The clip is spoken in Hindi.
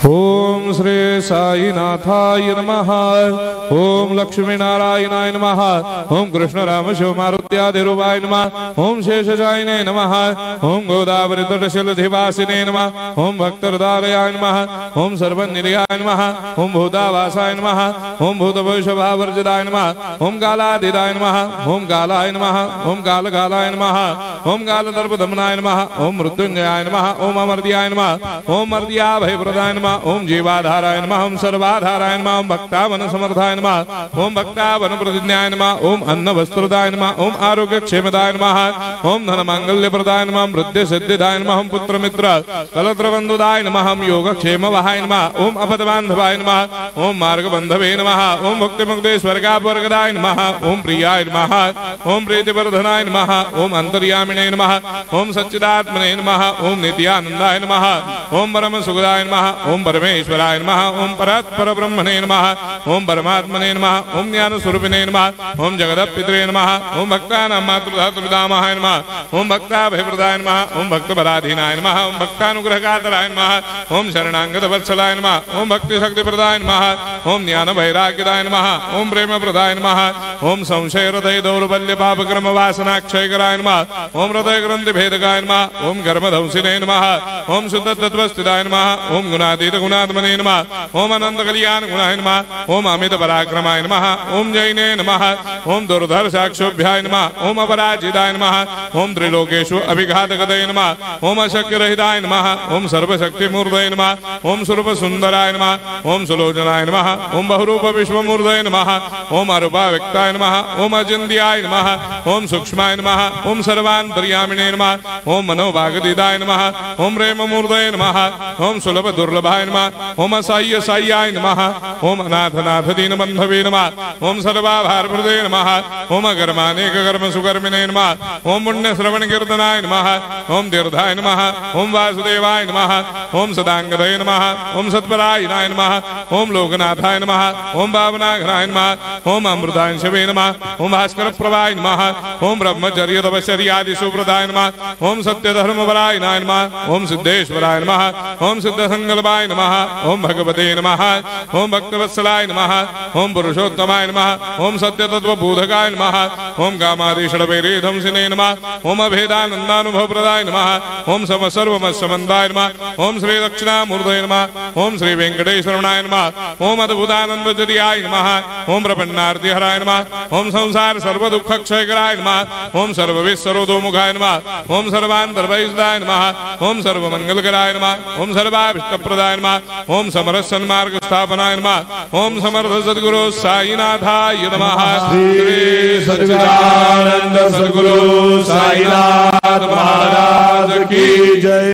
ओम श्री साईनाथाय नमः। ओम लक्ष्मी नारायणाय नमः। ओम कृष्ण राम शिव मारुत्यादिरूपाय नमः। ओम शेषशायिने नमः। ओम गोदावरी तटशिलधिवासिने नमः। ओम भक्तहृदयाय नमः। ओम सर्वनिलयाय नमः। ओम भूतावासाय नमः। ओम भूतभविष्यभावर्जिताय नमः। ओम कालाधीताय नमः। ओम कालाय नमः। ओम कालकालाय नमः। ओम कालदर्पदमनाय नमः। ओम मृत्युंजयाय नमः। ओम अमर्त्याय नमः। ओम मर्त्याभयप्रदाय नमः। ओम जीवाधाराय नमः। ओम सर्वाधाराय नमः। ओम भक्तावन समर्थाय नमः। ओम भक्तावन प्रतिज्ञाय नमः। ओम अन्न वस्त्रदाय नमः। ओम आरोग्य क्षेमदाय नमः। ओम धन मांगल्य प्रदाय नमः। ओम वृद्धि सिद्धिदाय नमः। ओम पुत्र मित्र कलत्र बंधुदाय नमः। ओम योग क्षेम वहाय नमः। ओम अपद बांधवाय नमः। ओम मार्ग बंधवे नमः। ओम भक्ति मुक्ति स्वर्गापवर्गदाय नमः। ओम प्रियाय नमः। ओम प्रीतिवर्धनाय नमः। ओम अंतर्यामिने नमः। ओम सच्चिदात्मने नमः। ओम नित्यानंदाय नमः। ओम परम सुखदाय नमः। ओम परमेश्वराय नमः। ओम परात्पर ब्रह्मणे नमः। ओम परमात्मने नमः। ओम ज्ञान स्वरूपिणे नमः। ओम जगदपितरे नमः। ओम भक्तानां मातृधातुर्धामाय नमः। ओम भक्ताभयप्रदाय नमः। ओम भक्तपराधीनाय नमः। ओम भक्तानुग्रहकातराय नमः। ओम शरणागत वत्सलाय नमः। ओम भक्ति शक्ति प्रदाय नमः। ओम ज्ञान वैराग्यदाय नमः। ओम प्रेम प्रदाय नमः। ओम संशय हृदय दौर्बल्य पापक्रम वासना क्षयकराय नमः। ओम हृदय ग्रंथि भेदकाय नमः। ओम कर्मधंसिने नमः। ओम शुद्ध तत्वस्थिताय नमः। ओम गुणातीत गुणात्मने नमः। ओम अनंत कल्याण गुणाय नमः। ओम अमित पराक्रमाय नमः। ओम जैने नमः। ओम दुर्धर्षाक्षोभ्याय नमः। ओम अपराजिताय नमः। ओम त्रिलोकेषु अभिघातगतये नमः। ओम अशक्य रहिताय नमः। ओम सर्वशक्ति मूर्धये नमः। ओम स्वरूप सुंदराय नमः। ओम सुलोचनाय नमः। ओम बहुरूप विश्वमूर्धये नमः। ओम अरूपाव्यक्ताय नमः। ओम अचिन्त्याय नमः। ओम सूक्ष्माय नमः। ओम सर्वान्तर्यामिने नमः। ओम मनोभागदिदाय नमः। ओम प्रेममूर्धये नमः। ओम सुलभ दुर्लभाय नमः। ओम असाह्य साह्याय नमः। ओम अनाथनाथ दीनबन्धवे नमः। ओम सर्वाभारप्रदे नमः। ओम अकर्मानेक कर्म सुकर्मिणे नमः। ओम पुण्य श्रवण कीर्तनाय नमः। ओम तीर्थाय नमः। ओम वासुदेवाय नमः। ओम सदांगदये नमः। ओम सत्परायणाय नमः। ओम लोकनाथाय नमः। ओम भावनाघनाय नमः। ओम अमृतांशवे नमः। ओम भास्कर प्रभाय नमः। ओम ब्रह्मचर्य तपश्चर्यादि सुप्रदाय नमः। ओम सत्य धर्मपरायणाय नमः। ओम सिद्धेश्वराय नमः। ओम सिद्ध संकल्पाय नमः। ओम भगवते नमः। ओम भक्तवत्सलाय नमः। ओम पुरुषोत्तमाय नमः। ओम सत्य तत्व बोधकाय नमः। ओम कामादिषडवैरेधंसिने नमः। ओम अभेदानंदानुभव प्रदाय नमः। ओम सर्वमस्समन्दाय नमः। ओम श्री दक्षिणामूर्तये नमः। ओम श्री वेंकटेश्वरनाय नमः। ओम अद्भुतानंदजरियाय नमः। ओम प्रपन्नार्तिहराय नमः। ओम संसार सर्व दुख क्षयकराय नमः। ओम सर्वविश्वरोधोमुखाय नमः। ओम सर्वान्तर्भयदाय नमः। ओम सर्वमंगलकराय नमः। ओम सर्वाभिष्टप्रदाय नमः। ओम समरस सन्मार्ग स्थापनाय नमः। ओम समर्थ सद्गुरु साईनाथाय नमः। श्री सच्चिदानंद सद्गुरु साईनाथ महाराज की जय।